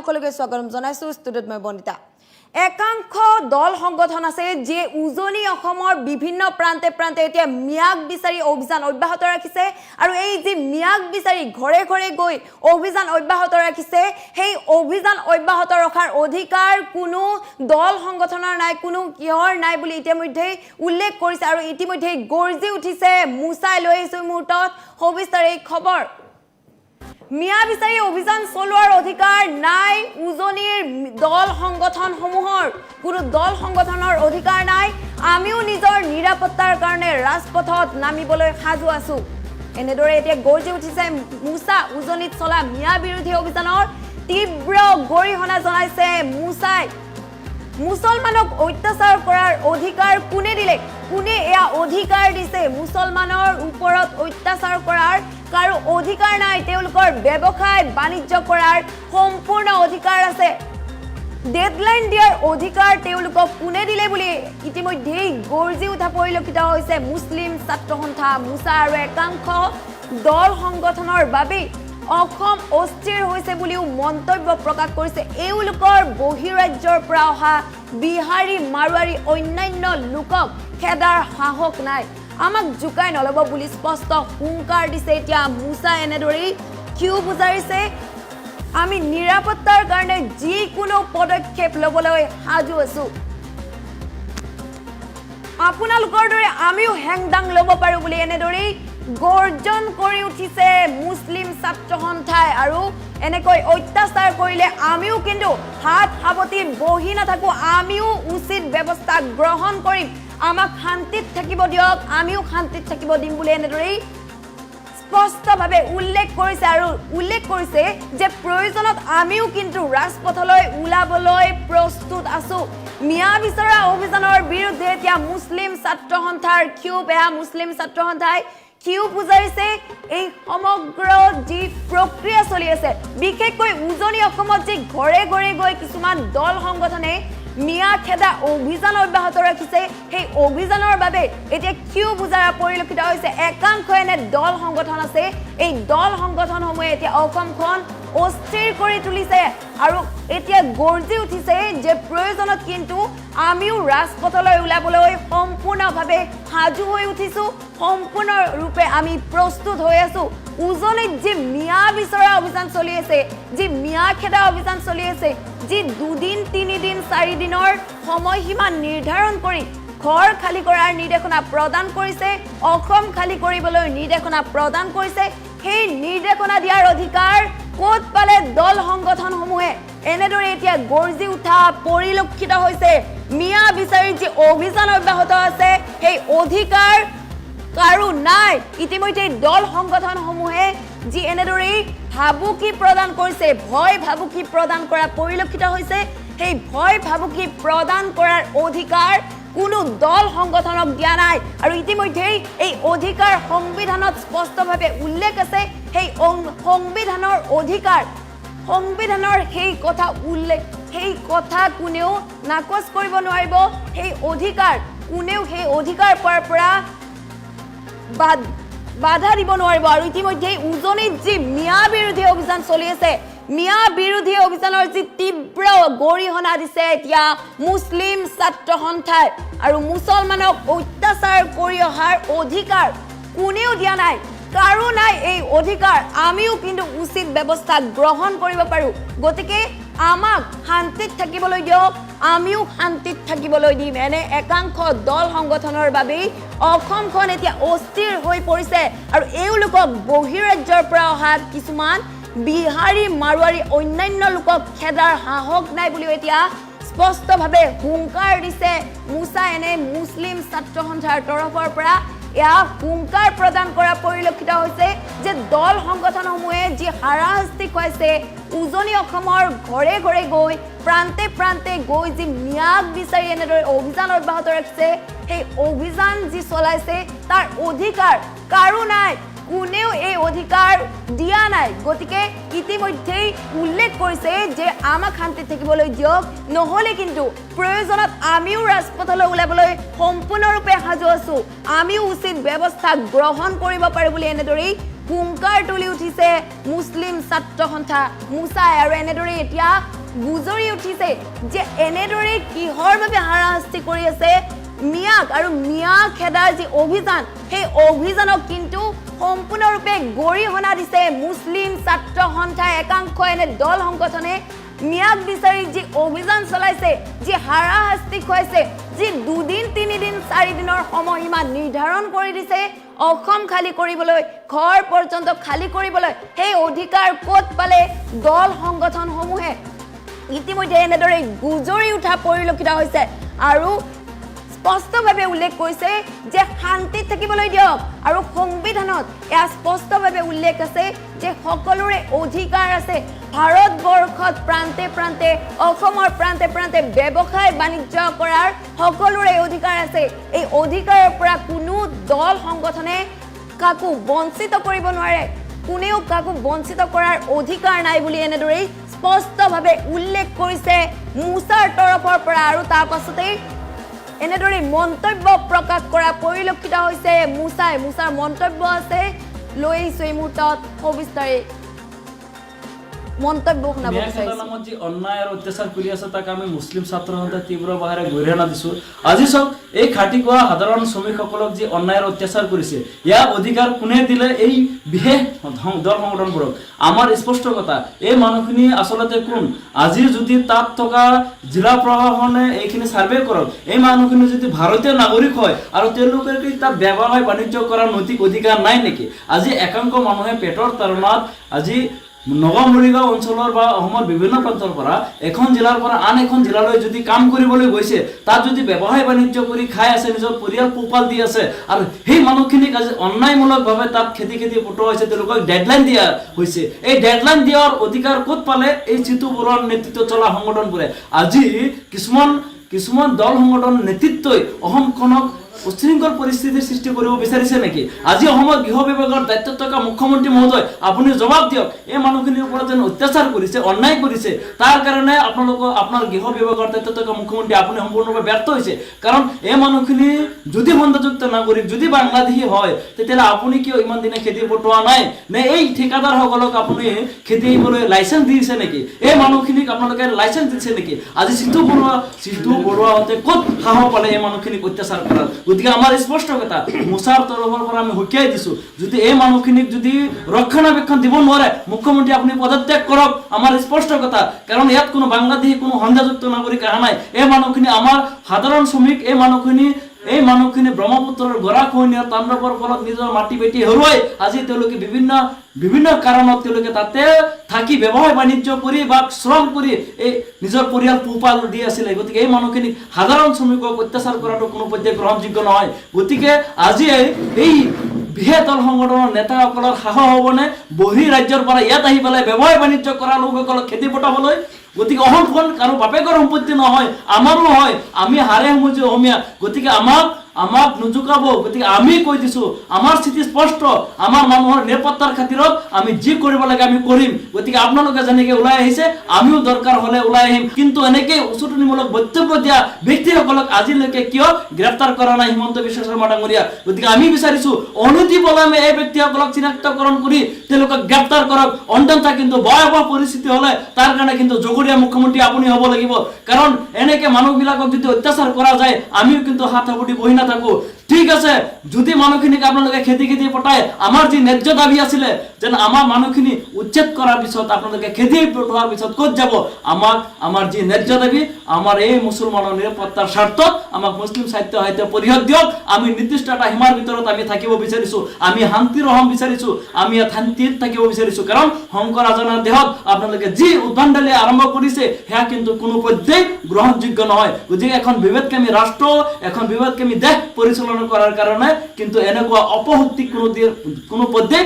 সকলোকে স্বাগতম জনাইছো ষ্টুডিঅ'ত মই বনিতা একাংশ দল সংগঠন আছে যে উজনি অসমৰ বিভিন্ন প্ৰান্তে প্ৰান্তে এতিয়া মিয়াক বিচাৰি অভিযান অব্যাহত ৰাখিছে আৰু এই যে মিয়াক বিচাৰি ঘৰে ঘৰে গৈ অভিযান অব্যাহত ৰাখিছে সেই অভিযান অব্যাহত ৰখাৰ অধিকাৰ কোনো দল সংগঠনৰ নাই কোনো কিহৰ নাই বুলি ইতিমধ্যে উল্লেখ কৰিছে আৰু ইতিমধ্যে গৰ্জি উঠিছে মুছাই লৈ আহিছে মুহূৰ্তত সবিস্তাৰ এই খবৰ মিয়া বিচাৰি অভিযান চলোৱাৰ অধিকাৰ নাই উজনিৰ দল সংগঠনসমূহৰ কোনো দল সংগঠনৰ অধিকাৰ নাই আমিও নিজৰ নিৰাপত্তাৰ কাৰণে ৰাজপথত নামিবলৈ সাজু আছো এনেদৰে এতিয়া গৰ্জি উঠিছে মুছা উজনিত চলা মিয়া বিৰোধী অভিযানৰ তীব্ৰ গৰিহণা জনাইছে মুছাই মুছলমানক অত্যাচাৰ কৰাৰ অধিকাৰ কোনে দিলে কোনে এয়া অধিকাৰ দিছে মুছলমানৰ ওপৰত অত্যাচাৰ কৰাৰ কাৰো অধিকাৰ নাই তেওঁলোকৰ ব্যৱসায় বাণিজ্য কৰাৰ সম্পূৰ্ণ অধিকাৰ আছে ডেডলাইন দিয়াৰ অধিকাৰ তেওঁলোকক কোনে দিলে বুলি ইতিমধ্যে গৰ্জি উঠা পৰিলক্ষিত হৈছে মুছলিম ছাত্ৰ সন্থা মুছা আৰু একাংশ দল সংগঠনৰ বাবে অসম অস্থিৰ হৈছে বুলিও মন্তব্য প্ৰকাশ কৰিছে এওঁলোকৰ বহিৰাজ্যৰ পৰা অহা বিহাৰী মাৰোৱাৰী অন্যান্য লোকক খেদাৰ সাহস নাই আমাক জুকাই নলব বুলি স্পষ্ট হুংকাৰ দিছে এতিয়া মুছা এনেদৰেই কিউ বুজাইছে আমি নিৰাপত্তাৰ কাৰণে যিকোনো পদক্ষেপ ল'বলৈ সাজু আছো আপোনালোকৰ দৰে আমিও হেংদাং ল'ব পাৰো বুলি এনেদৰেই গৰ্জন কৰি উঠিছে মুছলিম ছাত্ৰ সন্থাই আৰু এনেকৈ অত্যাচাৰ কৰিলে আমিও কিন্তু হাত সাৱটি বহি নাথাকো আমিও উচিত ব্যৱস্থা গ্ৰহণ কৰিম আমাক শান্তিত থাকিব দিয়ক আমিও শান্তিত থাকিব দিম বুলি এনেদৰেই স্পষ্টভাৱে উল্লেখ কৰিছে আৰু উল্লেখ কৰিছে যে প্ৰয়োজনত আমিও কিন্তু ৰাজপথলৈ ওলাবলৈ প্ৰস্তুত আছো মিয়া বিচৰা অভিযানৰ বিৰুদ্ধে এতিয়া মুছলিম ছাত্ৰ সন্থাৰ ক্ষোভ এয়া মুছলিম ছাত্ৰ সন্থাই কিউ বুজাইছে এই সমগ্ৰ যি প্ৰক্ৰিয়া চলি আছে বিশেষকৈ উজনি অসমত যে ঘৰে ঘৰে গৈ কিছুমান দল সংগঠনে মিয়া খেদা অভিযান অব্যাহত ৰাখিছে সেই অভিযানৰ বাবে এতিয়া কিউ বুজাৰ পৰিলক্ষিত হৈছে একাংশ এনে দল সংগঠন আছে এই দল সংগঠনসমূহে এতিয়া অসমখন অস্থিৰ কৰি তুলিছে আৰু এতিয়া গৰ্জি উঠিছে যে প্ৰয়োজনত কিন্তু আমিও ৰাজপথলৈ ওলাবলৈ সম্পূৰ্ণভাৱে সাজু হৈ উঠিছো সম্পূৰ্ণৰূপে আমি প্ৰস্তুত হৈ আছো উজনিত যে মিয়া বিচৰা অভিযান চলি আছে যে মিয়া খেদা অভিযান চলি আছে যে 2 দিন 3 দিন 4 দিনৰ সময়সীমা নিৰ্ধাৰণ কৰি ঘৰ খালি কৰাৰ নিৰ্দেশনা প্ৰদান কৰিছে অসম খালি কৰিবলৈ নিৰ্দেশনা প্ৰদান কৰিছে সেই নিৰ্দেশনা দিয়াৰ অধিকাৰ ক'ত পালে দল সংগঠনসমূহে এনেদৰে এতিয়া গৰ্জি উঠা পৰিলক্ষিত হৈছে মিয়া বিচাৰি যে অভিযান অব্যাহত আছে সেই অধিকাৰ কাৰো নাই ইতিমধ্যে দল সংগঠনসমূহে যি এনেদৰে ভাবুকি প্ৰদান কৰিছে ভয় ভাবুকি প্ৰদান কৰা পৰিলক্ষিত হৈছে সেই ভয় ভাবুকি প্ৰদান কৰাৰ অধিকাৰ কোনো দল সংগঠনক দিয়া নাই আৰু ইতিমধ্যে এই অধিকাৰ সংবিধানত স্পষ্টভাৱে উল্লেখ আছে সেই সংবিধানৰ অধিকাৰ সংবিধানৰ সেই কথা উল্লেখ সেই কথা কোনেও নাকচ কৰিব নোৱাৰিব সেই অধিকাৰ কোনেও সেই অধিকাৰ পোৱাৰ পৰা বাধা দিব নোৱাৰিব আৰু ইতিমধ্যে উজনিত যি মিয়া বিৰোধী অভিযান চলি আছে মিয়া বিৰোধী অভিযানৰ যি তীব্ৰ গৰিহণা দিছে এতিয়া মুছলিম ছাত্ৰ সন্থাই আৰু মুছলমানক অত্যাচাৰ কৰি অহাৰ অধিকাৰ কোনেও দিয়া নাই কাৰো নাই এই অধিকাৰ আমিও কিন্তু উচিত ব্যৱস্থা গ্ৰহণ কৰিব পাৰো গতিকে আমাক শান্তিত থাকিবলৈ দিয়ক আমিও শান্তিত থাকিবলৈ দিম এনে একাংশ দল সংগঠনৰ বাবে অসমখন এতিয়া অস্থিৰ হৈ পৰিছে আৰু এওঁলোকক বহিৰাজ্যৰ পৰা অহা কিছুমান বিহাৰী মাৰোৱাৰী অন্যান্য লোকক খেদাৰ সাহস নাই বুলি এতিয়া স্পষ্টভাৱে হুংকাৰ দিছে মুছা এনে মুছলিম ছাত্ৰ সন্থাৰ তৰফৰ পৰা এয়া হুংকাৰ প্ৰদান কৰা পৰিলক্ষিত হৈছে যে দল সংগঠনসমূহে যি হাৰাশাস্তি খুৱাইছে উজনি অসমৰ ঘৰে ঘৰে গৈ প্ৰান্তে প্ৰান্তে গৈ যি মিয়াক বিচাৰি এনেদৰে অভিযান অব্যাহত ৰাখিছে সেই অভিযান যি চলাইছে তাৰ অধিকাৰ কাৰো নাই কোনেও এই অধিকাৰ দিয়া নাই গতিকে ইতিমধ্যেই উল্লেখ কৰিছে যে আমাক শান্তিত থাকিবলৈ দিয়ক নহলে কিন্তু প্ৰয়োজনত আমিও ৰাজপথলৈ ওলাবলৈ সম্পূৰ্ণৰূপে সাজু আছো আমিও উচিত ব্যৱস্থা গ্ৰহণ কৰিব পাৰো বুলি এনেদৰেই হুংকাৰ তুলি উঠিছে মুছলিম ছাত্ৰ সন্থা মুছাই আৰু এনেদৰে এতিয়া গুজৰি উঠিছে যে এনেদৰে কিহৰ বাবে হাৰাশাস্তি কৰি আছে মিয়াক আৰু মিয়া খেদাৰ যি অভিযান সেই অভিযানক কিন্তু সম্পূৰ্ণৰূপে গৰিহণা দিছে মুছলিম ছাত্ৰ সন্থা একাংশ এনে দল সংগঠনে মিয়াক বিচাৰি যি অভিযান চলাইছে যি হাৰাশাস্তি খুৱাইছে যি 2 দিন 3 দিন 4 দিনৰ সময়সীমা নিৰ্ধাৰণ কৰি দিছে অসম খালি কৰিবলৈ ঘৰ পৰ্যন্ত খালি কৰিবলৈ সেই অধিকাৰ ক'ত পালে দল সংগঠনসমূহে ইতিমধ্যে এনেদৰে গুজৰি উঠা পৰিলক্ষিত হৈছে আৰু স্পষ্টভাৱে উল্লেখ কৰিছে যে শান্তিত থাকিবলৈ দিয়ক আৰু সংবিধানত এয়া স্পষ্টভাৱে উল্লেখ আছে যে সকলোৰে অধিকাৰ আছে ভাৰতবৰ্ষত প্ৰান্তে প্ৰান্তে অসমৰ প্ৰান্তে প্ৰান্তে ব্যৱসায় বাণিজ্য কৰাৰ সকলোৰে অধিকাৰ আছে এই অধিকাৰৰ পৰা কোনো দল সংগঠনে কাকো বঞ্চিত কৰিব নোৱাৰে কোনেও কাকো বঞ্চিত কৰাৰ অধিকাৰ নাই বুলি এনেদৰে স্পষ্টভাৱে উল্লেখ কৰিছে মুছাৰ তৰফৰ পৰা আৰু তাৰ পাছতে এনেদৰে মন্তব্য প্ৰকাশ কৰা পৰিলক্ষিত হৈছে মুছাৰ মন্তব্য আছে লৈ আহিছো এই মুহূৰ্তত সবিস্তাৰে মন্তব্য শুনাব বিচাৰিছো নামত যি অন্যায় আৰু অত্যাচাৰ কৰি আছে তাক আমি মুছলিম ছাত্ৰ সন্থাই তীব্ৰ বাহেৰে গৰিহণা দিছো আজি চাওক এই খাটিকুৱা সাধাৰণ শ্ৰমিকসকলক যি অন্যায় আৰু অত্যাচাৰ কৰিছে ইয়াৰ অধিকাৰ কোনে দিলে এই বিশেষ দল সংগঠনবোৰক আমাৰ স্পষ্ট কথা এই মানুহখিনি আচলতে কোন আজি যদি তাত থকা জিলা প্ৰশাসনে এইখিনি সাৰ্ভে কৰক এই মানুহখিনি যদি ভাৰতীয় নাগৰিক হয় আৰু তেওঁলোকে কি তাত ব্যৱসায় বাণিজ্য কৰাৰ নৈতিক অধিকাৰ নাই নেকি আজি একাংশ মানুহে পেটৰ তাৰণাত আজি নগাঁও মৰিগাঁও অঞ্চলৰ বা অসমৰ বিভিন্ন প্ৰান্তৰ পৰা এখন জিলাৰ পৰা আন এখন জিলালৈ যদি কাম কৰিবলৈ গৈছে তাত যদি ব্যৱসায় বাণিজ্য কৰি খাই আছে নিজৰ পৰিয়াল পোহপাল দি আছে আৰু সেই মানুহখিনিক আজি অন্যায়মূলকভাৱে তাত খেতি পটোৱা হৈছে তেওঁলোকক ডেডলাইন দিয়া হৈছে এই ডেডলাইন দিয়াৰ অধিকাৰ ক'ত পালে এই জিতু বৰুৱাৰ নেতৃত্বত চলা সংগঠনবোৰে আজি কিছুমান দল সংগঠন নেতৃত্বই অসমখনক উশৃংখল পৰিস্থিতিৰ সৃষ্টি কৰিব বিচাৰিছে নেকি আজি অসমৰ গৃহ বিভাগৰ দায়িত্বত থকা মুখ্যমন্ত্ৰী মহোদয় আপুনি জবাব দিয়ক এই মানুহখিনিৰ ওপৰত যেন অত্যাচাৰ কৰিছে অন্যায় কৰিছে তাৰ কাৰণে আপোনাৰ গৃহ বিভাগৰ দায়িত্বত থকা মুখ্যমন্ত্ৰী আপুনি সম্পূৰ্ণৰূপে ব্যৰ্থ হৈছে কাৰণ এই মানুহখিনি যদি বন্ধযুক্ত নাগৰিক যদি বাংলাদেশী হয় তেতিয়াহ'লে আপুনি কিয় ইমান দিনে খেতি পটোৱা নাই নে এই ঠিকাদাৰসকলক আপুনি খেতি কৰিবলৈ লাইচেঞ্চ দিছে নেকি এই মানুহখিনিক আপোনালোকে লাইচেঞ্চ দিছে নেকি আজি জিতু বৰুৱাহঁতে ক'ত সাহস পালে এই মানুহখিনিক অত্যাচাৰ কৰাৰ গতিকে আমাৰ স্পষ্ট কথা মুছাৰ তৰফৰ পৰা আমি হুকিয়াই দিছো যদি এই মানুহখিনিক যদি ৰক্ষণাবেক্ষণ দিব নোৱাৰে মুখ্যমন্ত্ৰী আপুনি পদত্যাগ কৰক আমাৰ স্পষ্ট কথা কাৰণ ইয়াত কোনো বাংলাদেশী কোনো সন্দেহযুক্ত নাগৰিক অহা নাই এই মানুহখিনি আমাৰ সাধাৰণ শ্ৰমিক এই মানুহখিনি ব্ৰহ্মপুত্ৰৰ গৰাখহনীয়াৰ তাণ্ডৱৰ ফলত নিজৰ মাটি বেটি হেৰুৱাই আজি তেওঁলোকে বিভিন্ন কাৰণত তেওঁলোকে তাতে থাকি ব্যৱসায় বাণিজ্য কৰি বা শ্ৰম কৰি এই নিজৰ পৰিয়াল পোহপাল দি আছিলে গতিকে এই মানুহখিনিক সাধাৰণ শ্ৰমিকক অত্যাচাৰ কৰাটো কোনো পৰ্যায়ে গ্ৰহণযোগ্য নহয় গতিকে আজি এই বিশেষ দল সংগঠনৰ নেতাসকলৰ সাহস হ'বনে বহি ৰাজ্যৰ পৰা ইয়াত আহি পেলাই ব্যৱসায় বাণিজ্য কৰা লোকসকলক খেতি পঠাবলৈ গতিকে অসমখন কাৰো বাপেকৰ সম্পত্তি নহয় আমাৰো হয় আমি হাৰে সমজি অসমীয়া গতিকে আমাক নুজুকাব গতিকে আমি কৈ দিছো আমাৰ স্থিতি স্পষ্ট আমাৰ মানুহৰ নিৰাপত্তাৰ খাতিৰত আমি যি কৰিব লাগে আমি কৰিম গতিকে আপোনালোকে যেনেকৈ ওলাই আহিছে আমিও দৰকাৰ হ'লে ওলাই আহিম কিন্তু এনেকৈ উচতনিমূলক বক্তব্য দিয়া ব্যক্তিসকলক আজিলৈকে কিয় গ্ৰেপ্তাৰ কৰা নাই হিমন্ত বিশ্ব শৰ্মা ডাঙৰীয়া গতিকে আমি বিচাৰিছো অনতি পলমে এই ব্যক্তিসকলক চিনাক্তকৰণ কৰি তেওঁলোকক গ্ৰেপ্তাৰ কৰক অন্যথা কিন্তু ভয়াৱহ পৰিস্থিতি হ'লে তাৰ কাৰণে কিন্তু জগৰীয়া মুখ্যমন্ত্ৰী আপুনি হ'ব লাগিব কাৰণ এনেকৈ মানুহবিলাকক যদি অত্যাচাৰ কৰা যায় আমিও কিন্তু হাত সাবটি বহি নাথাকো ঠিক আছে যদি মানুহখিনিক আপোনালোকে খেতি পঠায় আমাৰ যি ন্যায্য দাবী আছিলে যেন আমাৰ মানুহখিনি উচ্ছেদ কৰাৰ পিছত আপোনালোকে খেতি পঠোৱাৰ পিছত ক'ত যাব আমাৰ যি ন্যায্য দাবী আমাৰ এই মুছলমানৰ নিৰাপত্তাৰ স্বাৰ্থত আমাক মুছলিম সাহিত্য পৰিষদ দিয়ক আমি নিৰ্দিষ্ট এটা সীমাৰ ভিতৰত আমি থাকিব বিচাৰিছো আমি শান্তিৰ অসম বিচাৰিছো আমি ইয়াত শান্তিত থাকিব বিচাৰিছো কাৰণ শংকৰ আজানৰ দেহত আপোনালোকে যি উদ্ভণ্ডালি আৰম্ভ কৰিছে সেয়া কিন্তু কোনো পৰ্যায়ে গ্ৰহণযোগ্য নহয় গতিকে এখন বিভেদকামী ৰাষ্ট্ৰ এখন বিভেদকামী দেশ পৰিচালনা কৰাৰ কাৰণে কিন্তু এনেকুৱা অপশক্তি কোনো পৰ্যায়ে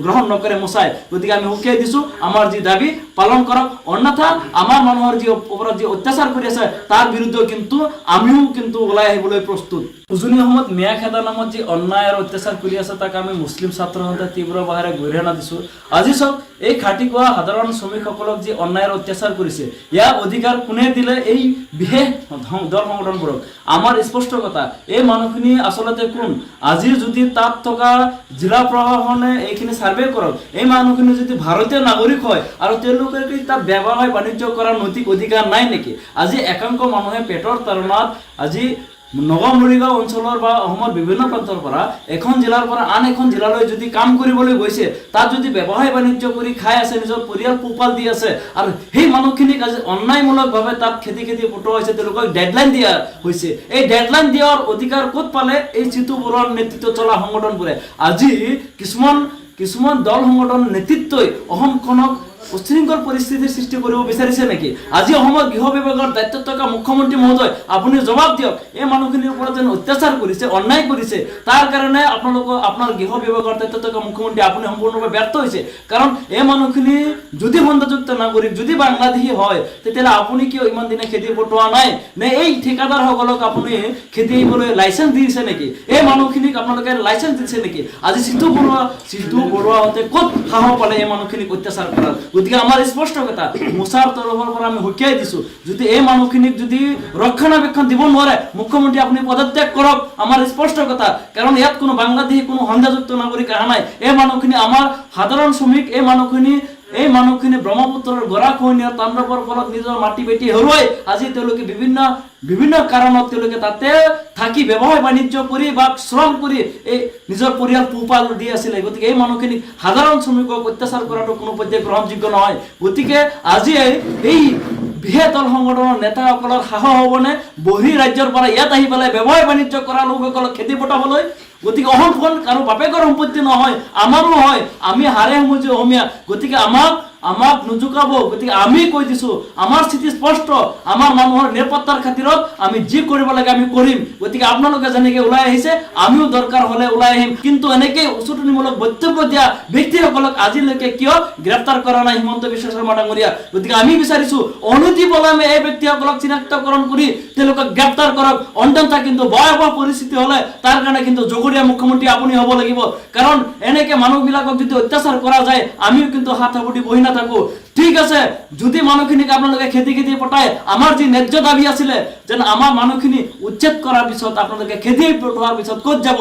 গ্ৰহণ নকৰে মুছাই গতিকে আমি হুকিয়াই দিছো আমাৰ যি দাবী পালন কৰক অন্যথা আমাৰ মানুহৰ যি ওপৰত যি অত্যাচাৰ কৰি আছে তাৰ বিৰুদ্ধে কিন্তু আমিও কিন্তু ওলাই আহিবলৈ প্ৰস্তুত উজনি অসমত মিয়া খেদা নামত যি অন্যায় আৰু অত্যাচাৰ কৰি আছে তাক আমি মুছলিম ছাত্ৰ সন্থাই তীব্ৰ বাহেৰে গৰিহণা দিছো আজি চাওক এই খাটি খোৱা সাধাৰণ শ্ৰমিকসকলক যি অন্যায়ৰ অত্যাচাৰ কৰিছে ইয়াৰ অধিকাৰ কোনে দিলে এই বিশেষ দল সংগঠনবোৰক আমাৰ স্পষ্ট কথা এই মানুহখিনি আচলতে কোন আজি যদি তাত থকা জিলা প্ৰশাসনে এইখিনি সাৰ্ভে কৰক এই মানুহখিনি যদি ভাৰতীয় নাগৰিক হয় আৰু তেওঁলোকে কি তাত ব্যৱসায় বাণিজ্য কৰাৰ নৈতিক অধিকাৰ নাই নেকি আজি একাংশ মানুহে পেটৰ তাৰণাত আজি নগাঁও মৰিগাঁও অঞ্চলৰ বা অসমৰ বিভিন্ন প্ৰান্তৰ পৰা এখন জিলাৰ পৰা আন এখন জিলালৈ যদি কাম কৰিবলৈ গৈছে তাত যদি ব্যৱসায় বাণিজ্য কৰি খাই আছে নিজৰ পৰিয়াল পোহপাল দি আছে আৰু সেই মানুহখিনিক আজি অন্যায়মূলকভাৱে তাত খেতি পটোৱা হৈছে তেওঁলোকক ডেডলাইন দিয়া হৈছে এই ডেডলাইন দিয়াৰ অধিকাৰ ক'ত পালে এই জিতু বৰুৱাৰ নেতৃত্বত চলা সংগঠনবোৰে আজি কিছুমান দল সংগঠন নেতৃত্বই অসমখনক উশৃংখল পৰিস্থিতিৰ সৃষ্টি কৰিব বিচাৰিছে নেকি আজি অসমৰ গৃহ বিভাগৰ দায়িত্বত থকা মুখ্যমন্ত্ৰী মহোদয় আপুনি জবাব দিয়ক এই মানুহখিনিৰ ওপৰত যেন অত্যাচাৰ কৰিছে অন্যায় কৰিছে তাৰ কাৰণে আপোনাৰ গৃহ বিভাগৰ দায়িত্বত থকা মুখ্যমন্ত্ৰী আপুনি সম্পূৰ্ণভাৱে ব্যৰ্থ হৈছে কাৰণ এই মানুহখিনি যদি বন্ধযুক্ত নাগৰিক যদি বাংলাদেশী হয় তেতিয়াহ'লে আপুনি কিয় ইমান দিনে খেতি পটোৱা নাই নে এই ঠিকাদাৰসকলক আপুনি খেতি কৰিবলৈ লাইচেঞ্চ দিছে নেকি এই মানুহখিনিক আপোনালোকে লাইচেঞ্চ দিছে নেকি আজি জিতু বৰুৱাহঁতে ক'ত সাহস পালে এই মানুহখিনিক অত্যাচাৰ কৰাৰ গতিকে আমাৰ স্পষ্ট কথা মুছাৰ তৰফৰ পৰা আমি হুকিয়াই দিছো যদি এই মানুহখিনিক যদি ৰক্ষণাবেক্ষণ দিব নোৱাৰে মুখ্যমন্ত্ৰী আপুনি পদত্যাগ কৰক আমাৰ স্পষ্ট কথা কাৰণ ইয়াত কোনো বাংলাদেশী কোনো সংজ্ঞাযুক্ত নাগৰিক অহা নাই এই মানুহখিনি আমাৰ সাধাৰণ শ্ৰমিক এই মানুহখিনি ব্ৰহ্মপুত্ৰৰ গৰাখহনীয়াৰ তাণ্ডৱৰ ফলত নিজৰ মাটি বেটি হেৰুৱাই আজি তেওঁলোকে বিভিন্ন কাৰণত তেওঁলোকে তাতে থাকি ব্যৱসায় বাণিজ্য কৰি বা শ্ৰম কৰি এই নিজৰ পৰিয়াল পোহপাল দি আছিলে গতিকে এই মানুহখিনিক সাধাৰণ শ্ৰমিকক অত্যাচাৰ কৰাটো কোনো পৰ্যায়ে গ্ৰহণযোগ্য নহয় গতিকে আজি এই বিশেষ দল সংগঠনৰ নেতাসকলৰ সাহস হ'বনে বহি ৰাজ্যৰ পৰা ইয়াত আহি পেলাই ব্যৱসায় বাণিজ্য কৰা লোকসকলক খেতি পঠাবলৈ গতিকে অসমখন কাৰো বাপেকৰ সম্পত্তি নহয় আমাৰো হয় আমি হাৰে সমজি অসমীয়া গতিকে আমাক নুজুকাব গতিকে আমি কৈ দিছো আমাৰ স্থিতি স্পষ্ট আমাৰ মানুহৰ নিৰাপত্তাৰ খাতিৰত আমি যি কৰিব লাগে আমি কৰিম গতিকে আপোনালোকে যেনেকৈ ওলাই আহিছে আমিও দৰকাৰ হ'লে ওলাই আহিম কিন্তু এনেকৈ উচতনিমূলক বক্তব্য দিয়া ব্যক্তিসকলক আজিলৈকে কিয় গ্ৰেপ্তাৰ কৰা নাই হিমন্ত বিশ্ব শৰ্মা ডাঙৰীয়া গতিকে আমি বিচাৰিছো অনতি পলমে এই ব্যক্তিসকলক চিনাক্তকৰণ কৰি তেওঁলোকক গ্ৰেপ্তাৰ কৰক অন্যথা কিন্তু ভয়াৱহ পৰিস্থিতি হ'লে তাৰ কাৰণে কিন্তু জগৰীয়া মুখ্যমন্ত্ৰী আপুনি হ'ব লাগিব কাৰণ এনেকৈ মানুহবিলাকক যদি অত্যাচাৰ কৰা যায় আমিও কিন্তু হাত সাবটি বহি নাথাকো ঠিক আছে যদি মানুহখিনিক আপোনালোকে খেতি পঠায় আমাৰ যি ন্যায্য দাবী আছিলে যেন আমাৰ মানুহখিনি উচ্ছেদ কৰাৰ পিছত আপোনালোকে খেতি পঠোৱাৰ পিছত ক'ত যাব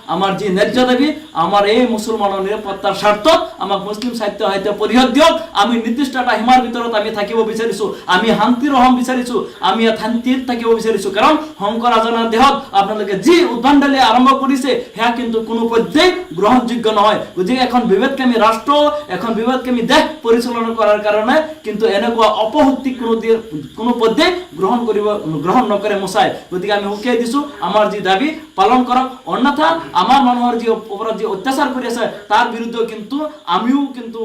আমাৰ যি ন্যায্য দাবী আমাৰ এই মুছলমানৰ নিৰাপত্তাৰ স্বাৰ্থত আমাক মুছলিম সাহিত্য পৰিষদ দিয়ক আমি নিৰ্দিষ্ট এটা সীমাৰ ভিতৰত আমি থাকিব বিচাৰিছো আমি শান্তিৰ অসম বিচাৰিছো আমি ইয়াত শান্তিত থাকিব বিচাৰিছো কাৰণ শংকৰ আজানৰ দেহত আপোনালোকে যি উদ্ভণ্ডালি আৰম্ভ কৰিছে সেয়া কিন্তু কোনো পৰ্যায়ে গ্ৰহণযোগ্য নহয় গতিকে এখন বিভেদকামী ৰাষ্ট্ৰ এখন বিভেদকামী দেশ পৰিচালনা কৰাৰ কাৰণে কিন্তু এনেকুৱা অপশক্তি কোনো পৰ্যায়ে গ্ৰহণ নকৰে মুছাই গতিকে আমি হুকিয়াই দিছো আমাৰ যি দাবী পালন কৰক অন্যথা আমাৰ মানুহৰ যি ওপৰত যি অত্যাচাৰ কৰি আছে তাৰ বিৰুদ্ধে কিন্তু আমিও কিন্তু